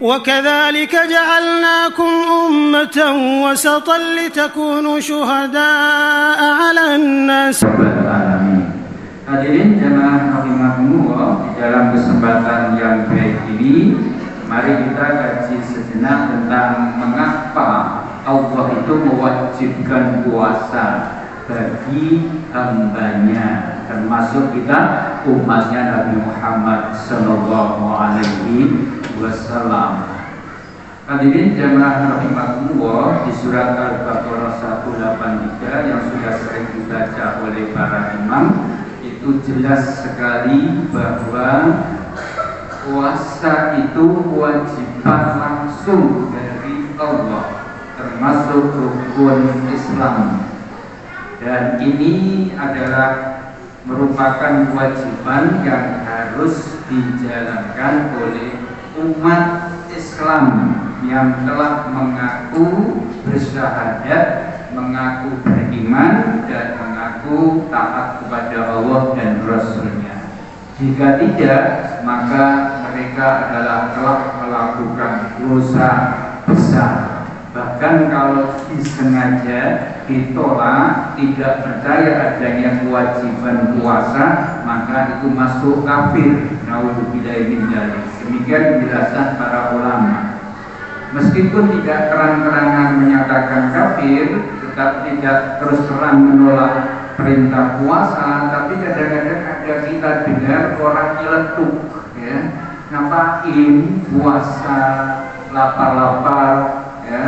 وكذلك جعلناكم أمة وسطا لتكونوا شهداء على الناس. Hadirin jamaah rahimakumullah, di dalam kesempatan yang baik ini mari kita kaji sejenak tentang mengapa Allah itu mewajibkan puasa bagi hambanya, termasuk kita umatnya Nabi Muhammad Sallallahu Alaihi Wasallam. Hadirin jamaah rahimakumullah, di surat Al-Baqarah 183 yang sudah sering dibaca oleh para imam, itu jelas sekali bahwa puasa itu kewajiban langsung dari Allah, termasuk rukun Islam. Dan ini adalah merupakan kewajiban yang harus dijalankan oleh umat Islam yang telah mengaku bersyahadat, mengaku beriman, dan mengaku taat kepada Allah dan Rasul-Nya. Jika tidak, maka mereka adalah telah melakukan dosa besar. Bahkan kalau disengaja ditolak, tidak percaya adanya kewajiban puasa, maka itu masuk kafir. Naudzubillahi min dzalik. Demikian penjelasan para ulama. Meskipun tidak terang-terangan menyatakan kafir, tetap tidak terus terang menolak perintah puasa, tapi kadang-kadang ada kita dengar orang nyeletuk, ya, ngapain puasa, lapar-lapar, ya,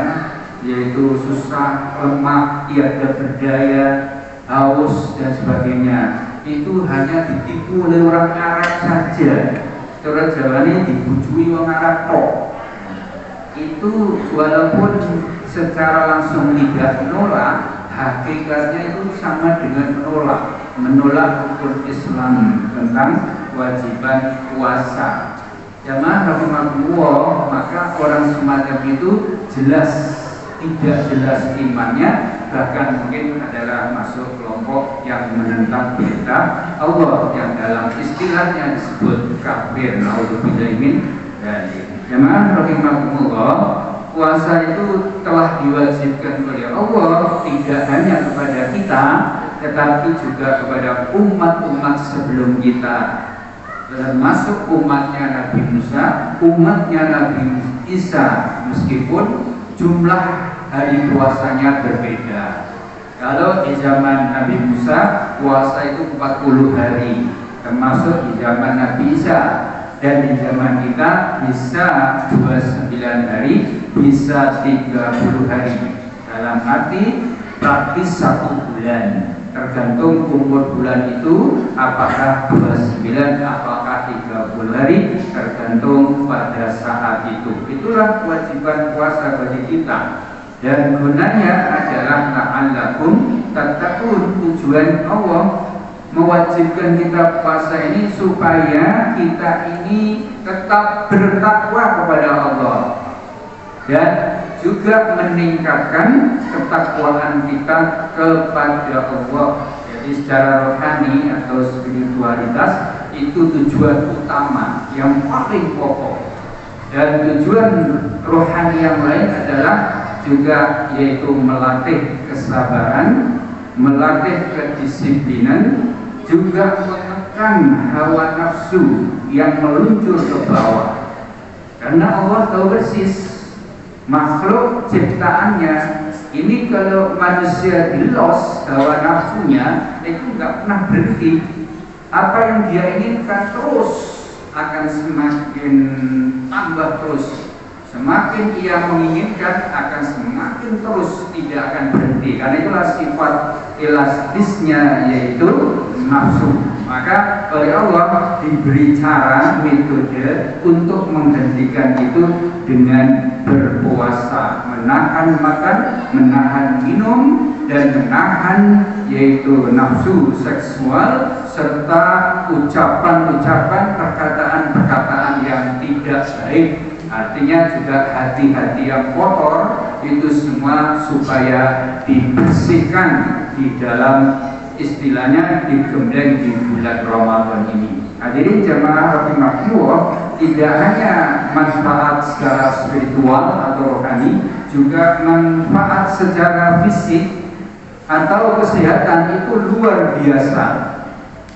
yaitu susah, lemah, tiada berdaya, haus dan sebagainya. Itu hanya ditipu oleh orang Arab saja. Cara Jawane dibujui orang Arab tok. Itu walaupun secara langsung tidak menolak, hakikatnya itu sama dengan menolak rukun Islam tentang kewajiban puasa. Jamaah rahimakumullah, maka orang semacam itu jelas tidak jelas imannya, bahkan mungkin adalah masuk kelompok yang menentang perintah Allah yang dalam istilahnya disebut kafir. Naudzubillahi min dzalik. Jamaah rahimakumullah, puasa itu telah diwajibkan oleh Allah tidak hanya kepada kita, tetapi juga kepada umat-umat sebelum kita, termasuk umatnya Nabi Musa, umatnya Nabi Isa, meskipun jumlah hari puasanya berbeda. Kalau di zaman Nabi Musa, puasa itu 40 hari, termasuk di zaman Nabi Isa. Dan di zaman kita bisa 29 hari, bisa 30 hari. Dalam arti praktis 1 bulan. Tergantung umur bulan itu, apakah 29, apakah 30 hari, tergantung pada saat itu. Itulah kewajiban puasa bagi kita. Dan gunanya adalah la'allakum tattaqun. Tujuan Allah mewajibkan kita puasa ini supaya kita ini tetap bertakwa kepada Allah dan juga meningkatkan ketakwaan kita kepada Allah. Jadi secara rohani atau spiritualitas itu tujuan utama yang paling pokok. Dan tujuan rohani yang lain adalah juga yaitu melatih kesabaran, melatih kedisiplinan, juga menekan hawa nafsu yang meluncur ke bawah. Karena Allah tahu persis makhluk ciptaannya ini, kalau manusia dilos hawa nafsunya itu nggak pernah berhenti. Apa yang dia inginkan terus akan semakin tambah terus. Semakin ia menginginkan akan semakin terus, tidak akan berhenti. Karena itulah sifat elastisnya, yaitu nafsu. Maka oleh Allah diberi cara, metode untuk menghentikan itu dengan berpuasa, menahan makan, menahan minum, dan menahan yaitu nafsu seksual, serta ucapan-ucapan, perkataan-perkataan yang tidak baik. Artinya juga hati-hati yang kotor, itu semua supaya dibersihkan di dalam istilahnya digembleng di bulan Ramadan ini. Hadirin jamaah rahimakumullah, tidak hanya manfaat secara spiritual atau rohani, juga manfaat secara fisik atau kesehatan itu luar biasa,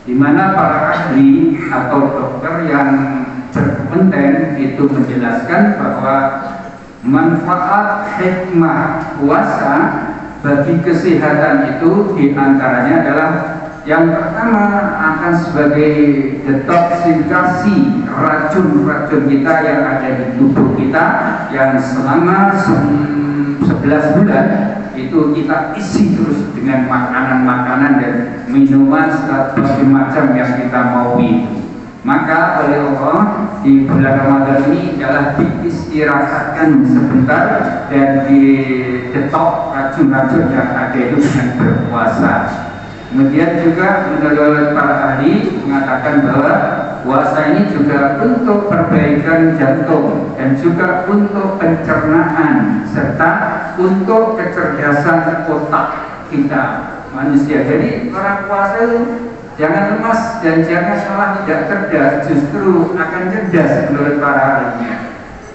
di mana para ahli atau dokter yang berkompeten itu menjelaskan bahwa manfaat hikmah puasa bagi kesehatan itu diantaranya adalah yang pertama akan sebagai detoksifikasi racun-racun kita yang ada di tubuh kita yang selama 11 bulan itu kita isi terus dengan makanan-makanan dan minuman berbagai macam yang kita maui. Maka oleh Allah di bulan Ramadan ini adalah diistirahatkan sebentar dan didetok racun-racun yang ada itu dengan berpuasa. Kemudian juga menurut para ahli mengatakan bahwa puasa ini juga untuk perbaikan jantung dan juga untuk pencernaan serta untuk kecerdasan otak kita manusia. Jadi orang puasa itu jangan lemas dan jangan malah tidak cerdas, justru akan cerdas menurut para ahlinya.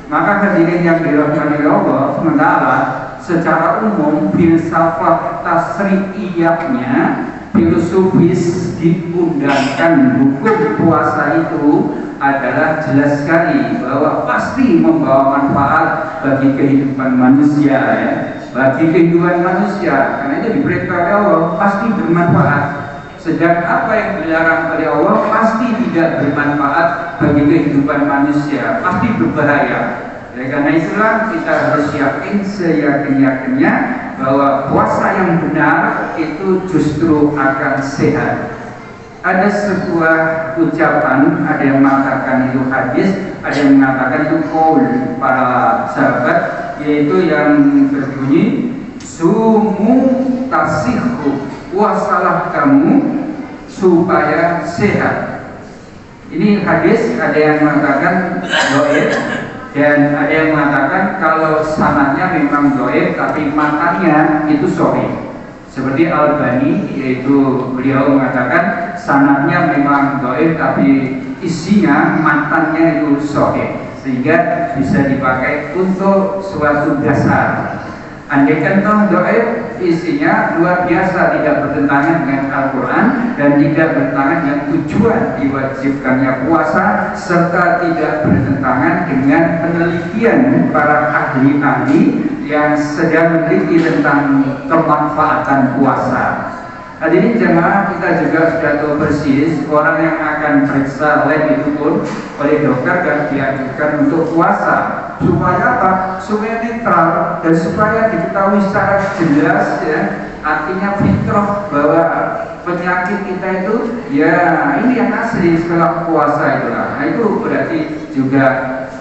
Maka hadirin yang dirahmati Allah sementara secara umum filsafat tasri'iyahnya filosofis diundangkan hukum puasa itu adalah jelas sekali bahwa pasti membawa manfaat bagi kehidupan manusia ya. Bagi kehidupan manusia, karena itu diperintah oleh Allah pasti bermanfaat. Sedang apa yang dilarang oleh Allah pasti tidak bermanfaat bagi kehidupan manusia, pasti berbahaya. Karena itulah kita harus yakin seyakin-yakinnya bahwa puasa yang benar itu justru akan sehat. Ada sebuah ucapan, ada yang mengatakan itu hadis, ada yang mengatakan itu qaul para sahabat, yaitu yang berbunyi sumu tasihhu, puasalah kamu supaya sehat. Ini hadis, ada yang mengatakan dhaif dan ada yang mengatakan kalau sanadnya memang dhaif tapi matanya itu sahih. Seperti Al-Albani, yaitu beliau mengatakan sanadnya memang dhaif tapi isinya matanya itu sahih, sehingga bisa dipakai untuk suatu dasar. Andaikan toh dhaif isinya luar biasa, tidak bertentangan dengan Al-Quran dan tidak bertentangan dengan tujuan diwajibkannya puasa, serta tidak bertentangan dengan penelitian para ahli-ahli yang sedang meneliti tentang kemanfaatan puasa. Hadirin jemaah, kita juga sudah tahu persis orang yang akan periksa lab itu pun oleh dokter dan dianjurkan untuk puasa. Supaya apa? Supaya netral dan supaya diketahui secara jelas ya. Artinya fitrah bahwa penyakit kita itu ya ini yang asli setelah puasa itulah. Nah itu berarti juga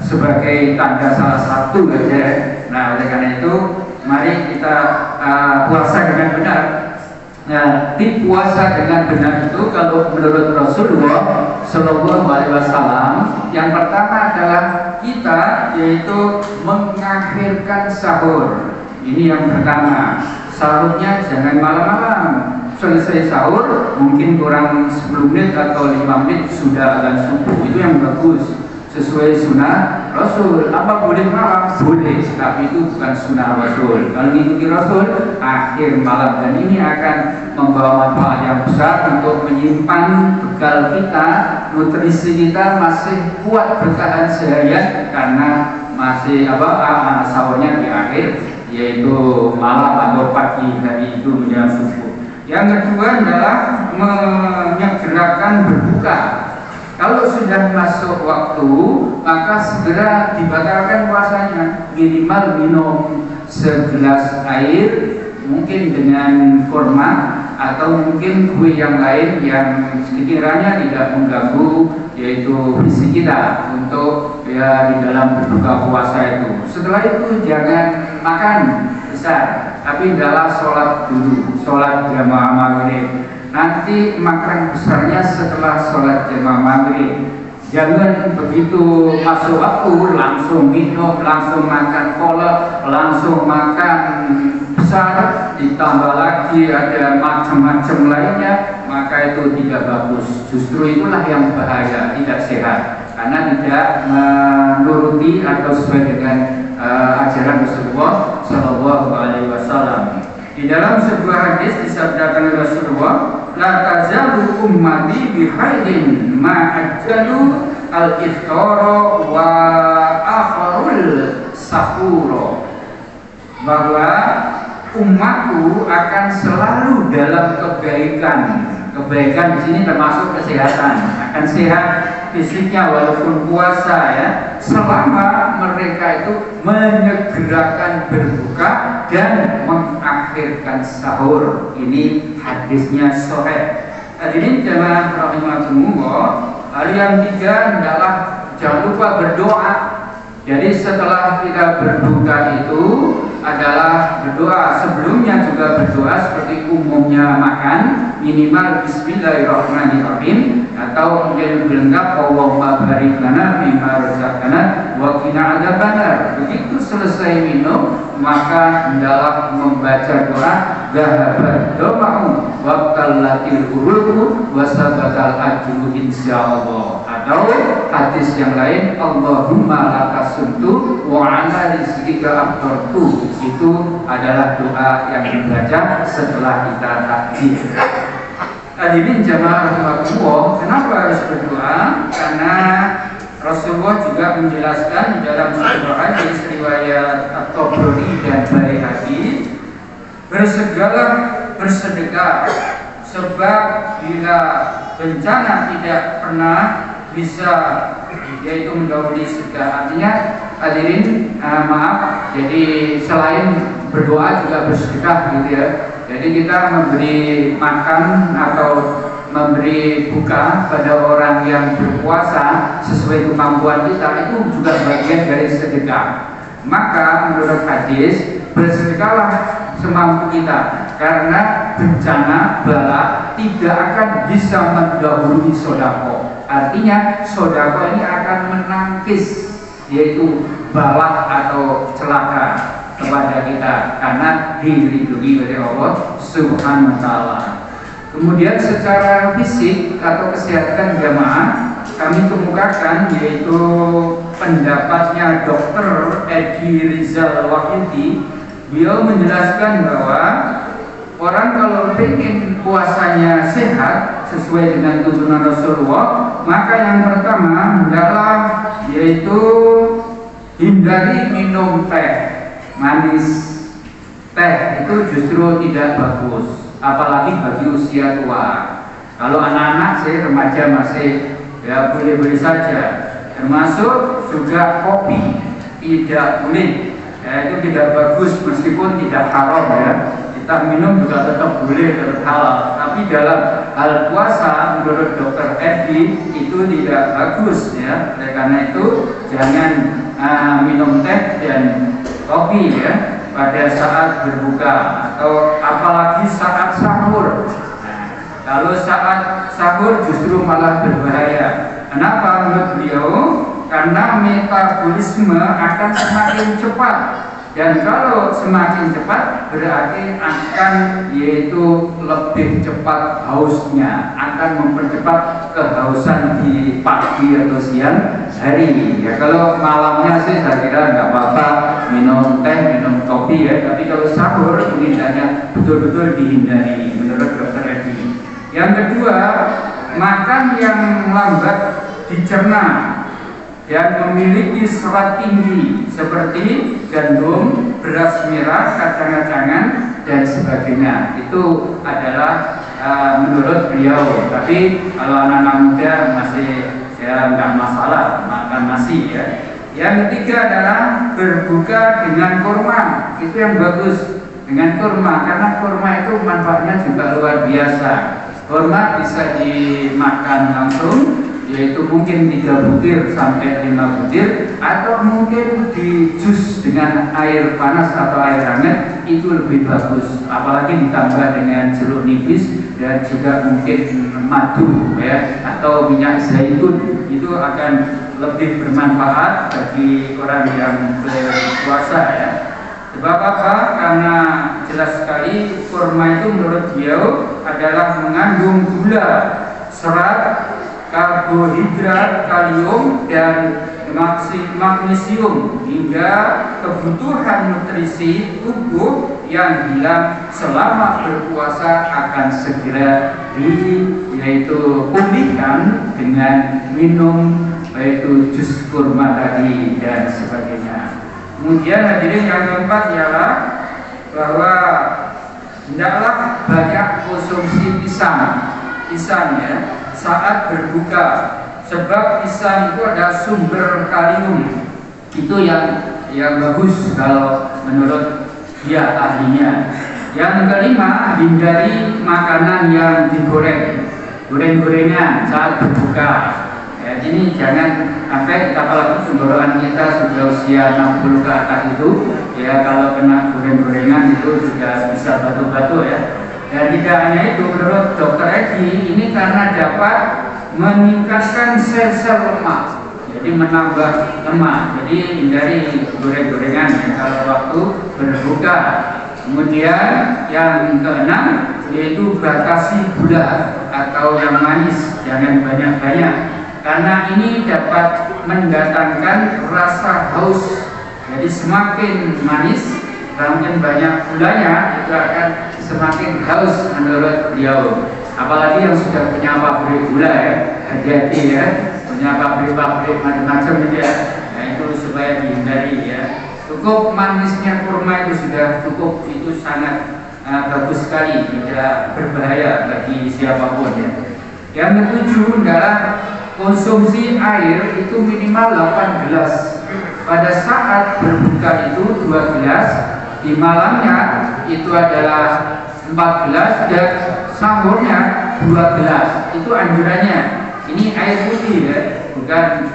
sebagai tanda salah satu aja. Nah oleh karena itu mari kita puasa dengan benar. Nah, di puasa dengan benar itu kalau menurut Rasulullah Shallallahu Alaihi Wasallam, yang pertama adalah kita yaitu mengakhirkan sahur. Ini yang pertama. Sahurnya jangan malam-malam. Selesai sahur mungkin kurang 10 menit atau 5 menit sudah azan subuh. Itu yang bagus. Sesuai sunnah Rasul. Apa boleh malam? Boleh, tapi itu bukan sunnah Rasul. Kalau mengikuti Rasul, akhir malam, dan ini akan membawa manfaat yang besar untuk menyimpan bekal kita, nutrisi kita masih kuat bertahan seharian karena masih sahurnya di akhir, yaitu malam atau pagi hari itu menjelang subuh. Yang kedua adalah menyegerakan berbuka. Kalau sudah masuk waktu, maka segera dibatalkan puasanya. Minimal minum segelas air, mungkin dengan kurma atau mungkin kue yang lain yang sekiranya tidak mengganggu yaitu fisik kita untuk ya di dalam berbuka puasa itu. Setelah itu jangan makan besar, tapi adalah sholat dulu, sholat jamaah maghrib. Nanti makan besarnya setelah sholat jamaah maghrib. Jangan begitu masuk waktu langsung minum, langsung makan kolak, langsung makan besar, ditambah lagi ada macam-macam lainnya, maka itu tidak bagus. Justru itulah yang bahaya, tidak sehat, karena tidak menuruti atau sesuai dengan ajaran Rasulullah Shallallahu Alaihi Wasallam. Di dalam sebuah hadis disabdakan Rasulullah, la tazalu ummati bihairin ma'ajjalu al-iftara wa akharul sahura, bahwa umatku akan selalu dalam kebaikan. Kebaikan di sini termasuk kesehatan, akan sehat fisiknya walaupun puasa ya, selama mereka itu menyegerakan berbuka dan mengakhirkan sahur. Ini hadisnya sahih. Hadirin jamaah rahimakumullah, hal yang tiga adalah jangan lupa berdoa. Jadi setelah kita berbuka itu adalah berdoa. Sebelumnya juga berdoa seperti umumnya makan, minimal Bismillahirrahmanirrahim, atau mungkin lebih lengkap Allahumma barik lana mimma razaqtana wa qina adzabannar. Begitu selesai minum, maka hendaklah membaca doa dhahabat doma'u wa qallatil uruqu wa sabatal ajru insyaallah. Atau hadis yang lain, Allahumma lakasumtu wa ala rizqika aftartu. Itu adalah doa yang dibaca setelah kita takbir. Hadirin jamaah rahimakumullah, kenapa harus berdoa? Karena Rasulullah juga menjelaskan di dalam sebuah hadis riwayat At-Tabrani dan Baihaqi, bersegeralah bersedekah, sebab bila bencana tidak pernah bisa yaitu mendahului sedekah. Artinya hadirin maaf, jadi selain berdoa juga bersedekah gitu ya. Jadi kita memberi makan atau memberi buka pada orang yang berpuasa sesuai kemampuan kita, itu juga bagian dari sedekah. Maka menurut hadis, bersedekahlah semampu kita, karena bencana bala tidak akan bisa mendahului sedekah. Artinya sedekah ini akan menangkis yaitu bala atau celaka kepada kita, karena dilindungi oleh Allah Subhanahu wa taala. Kemudian secara fisik atau kesehatan jamaah kami kemukakan yaitu pendapatnya Dr. Edi Rizal Wahyudi. Beliau menjelaskan bahwa orang kalau ingin puasanya sehat sesuai dengan tuntunan Rasulullah, maka yang pertama adalah yaitu hindari minum teh manis. Teh itu justru tidak bagus, apalagi bagi usia tua. Kalau anak-anak remaja masih ya boleh-boleh saja. Termasuk juga kopi tidak boleh, ya, itu tidak bagus meskipun tidak haram ya. Kita minum juga tetap boleh, tetap halal. Tapi dalam hal puasa menurut Dr. Edi itu tidak bagus ya. Oleh karena itu jangan minum teh dan kopi ya pada saat berbuka atau apalagi saat sahur. Nah, kalau saat sahur justru malah berbahaya. Kenapa menurut beliau? Karena metabolisme akan semakin cepat, dan kalau semakin cepat berarti akan yaitu lebih cepat hausnya, akan mempercepat kehausan di pagi atau siang hari. Ya kalau malamnya sih saya kira nggak apa-apa minum teh, minum kopi ya. Tapi kalau sahur ini hendaknya betul-betul dihindari menurut Dr. Edi. Yang kedua, makan yang lambat dicerna dan memiliki serat tinggi seperti gandum, beras merah, kacang-kacangan dan sebagainya. Itu adalah menurut beliau. Tapi kalau anak-anak muda masih ya nggak masalah makan nasi ya. Yang ketiga adalah berbuka dengan kurma. Itu yang bagus, dengan kurma, karena kurma itu manfaatnya juga luar biasa. Kurma bisa dimakan langsung, yaitu mungkin 3 butir sampai 5 butir, atau mungkin di jus dengan air panas atau air hangat, itu lebih bagus. Apalagi ditambah dengan jeruk nipis dan juga mungkin madu ya, atau minyak zaitun, itu itu akan lebih bermanfaat bagi orang yang berpuasa ya. Sebab apa? Karena jelas sekali kurma itu menurut beliau adalah mengandung gula, serat, karbohidrat, kalium, dan magnesium hingga kebutuhan nutrisi tubuh yang hilang selama berpuasa akan segera yaitu pulihkan dengan minum yaitu jus kurma tadi dan sebagainya. Kemudian hadirin yang keempat ialah bahwa hendaklah banyak konsumsi pisang ya saat berbuka. Sebab pisang itu ada sumber kalium, itu yang bagus kalau menurut dia ahlinya. Yang kelima, hindari makanan yang digoreng, goreng-gorengan saat berbuka. Ya, ini jangan sampai apalagi tenggorokan kita sudah usia 60 ke atas itu, ya kalau kena goreng-gorengan itu sudah bisa batu-batu ya. Dan tidak hanya itu, menurut Dr. Edi ini karena dapat meningkatkan sel-sel lemak, jadi menambah lemak. Jadi hindari goreng-gorengan ya, kalau waktu berbuka. Kemudian yang keenam yaitu batasi gula atau yang manis, jangan banyak-banyak, karena ini dapat mendatangkan rasa haus. Jadi semakin manis, semakin banyak gulanya itu akan semakin haus menurut beliau. Apalagi yang sudah punya pabrik gula ya, hati-hati ya, punya pabrik-pabrik macam-macam itu ya. Nah itu supaya dihindari ya. Cukup manisnya kurma itu sudah cukup, itu sangat bagus sekali, tidak berbahaya bagi siapapun ya. Yang ketujuh adalah konsumsi air itu minimal 8 gelas. Pada saat berbuka itu 2 gelas, di malamnya itu adalah 4 gelas dan sahurnya 2 gelas. Itu anjurannya. Ini air putih ya, bukan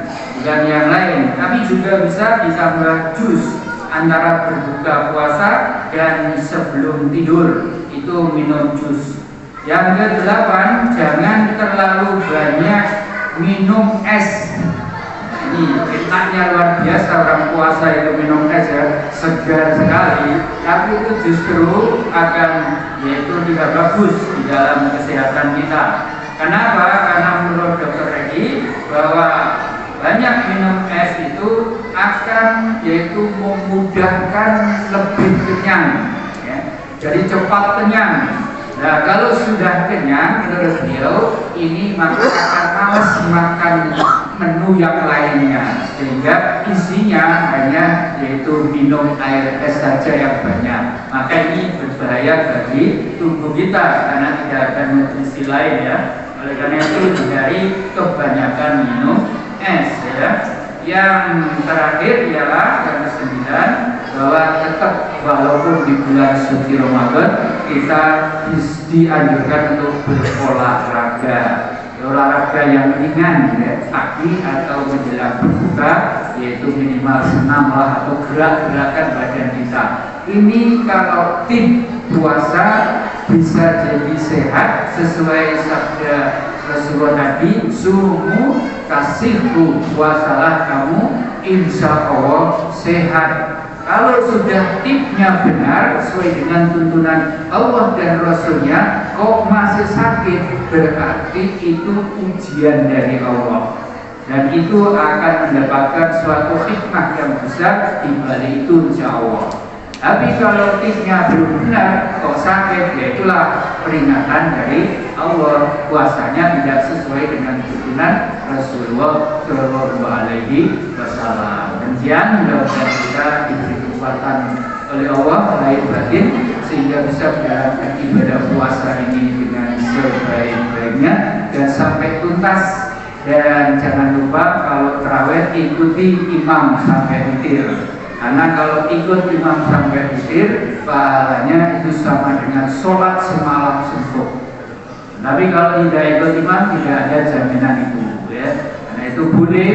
yang lain. Tapi juga bisa ditambah jus antara berbuka puasa dan sebelum tidur, itu minum jus. Yang ke-8, jangan terlalu banyak minum es. Ini fitnahnya luar biasa, orang puasa itu minum es ya, segar sekali. Tapi itu justru akan yaitu tidak bagus di dalam kesehatan kita. Kenapa? Karena menurut Dr. Edi bahwa banyak minum es itu akan yaitu memudahkan lebih kenyang ya. Jadi cepat kenyang. Nah kalau sudah kenyang menurut beliau ini maka akan malas makan menu yang lainnya, sehingga isinya hanya yaitu minum air es saja yang banyak. Maka ini berbahaya bagi tubuh kita karena tidak ada nutrisi lain ya. Oleh karena itu hindari kebanyakan minum es ya. Yang terakhir ialah yang ke-9 bahwa tetap walaupun di bulan suci Ramadan kita dianjurkan untuk berolahraga. Olahraga yang ringan ya, pagi atau menjelang berbuka, yaitu minimal senam lah atau gerak-gerakan badan kita. Ini kalau tim puasa bisa jadi sehat sesuai sabda Rasulullah Nabi, sumu kasihku, puasalah kamu, insya Allah sehat. Kalau sudah tipnya benar sesuai dengan tuntunan Allah dan Rasulnya, kok masih sakit, berarti itu ujian dari Allah, dan itu akan mendapatkan suatu hikmah yang besar di balik itu insya Allah. Tapi kalau tipnya belum benar, kok sakit, ya itulah peringatan dari Allah, puasanya tidak sesuai dengan tuntunan Rasulullah Shallallahu Alaihi Wasallam. Demikian mudah-mudahan kita diberi kekuatan oleh Allah lahir batin sehingga bisa menjalankan ibadah puasa ini dengan sebaik-baiknya dan sampai tuntas. Dan jangan lupa kalau tarawih ikuti imam sampai witir. Karena kalau ikut imam sampai witir, pahalanya itu sama dengan sholat semalam suntuk. Tapi kalau tidak ikut imam, tidak ada jaminan itu, ya. Karena itu boleh,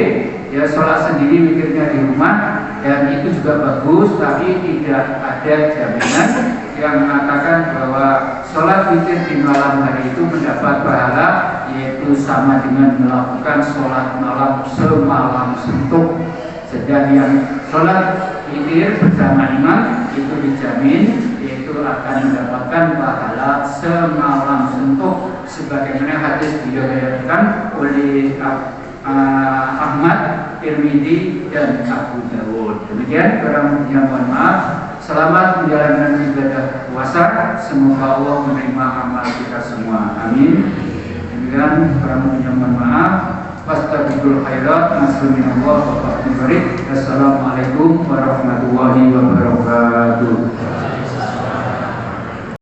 ya sholat sendiri witirnya di rumah, dan itu juga bagus. Tapi tidak ada jaminan yang mengatakan bahwa sholat witir di malam hari itu mendapat pahala, yaitu yaitu sama dengan melakukan sholat malam semalam suntuk. Sedang yang sholat witir bersama imam itu dijamin yaitu akan mendapatkan pahala semalam suntuk, sebagaimana hadis diriwayatkan oleh Ahmad, Tirmidzi dan Abu Dawud. Demikian, kurang lebihnya mohon maaf. Selamat menjalankan ibadah puasa. Semoga Allah menerima amal kita semua. Amin. Demikian, kurang lebihnya mohon maaf. Fastabiqul khairat, nasrul minallah wa fathul barik. Assalamualaikum warahmatullahi wabarakatuh.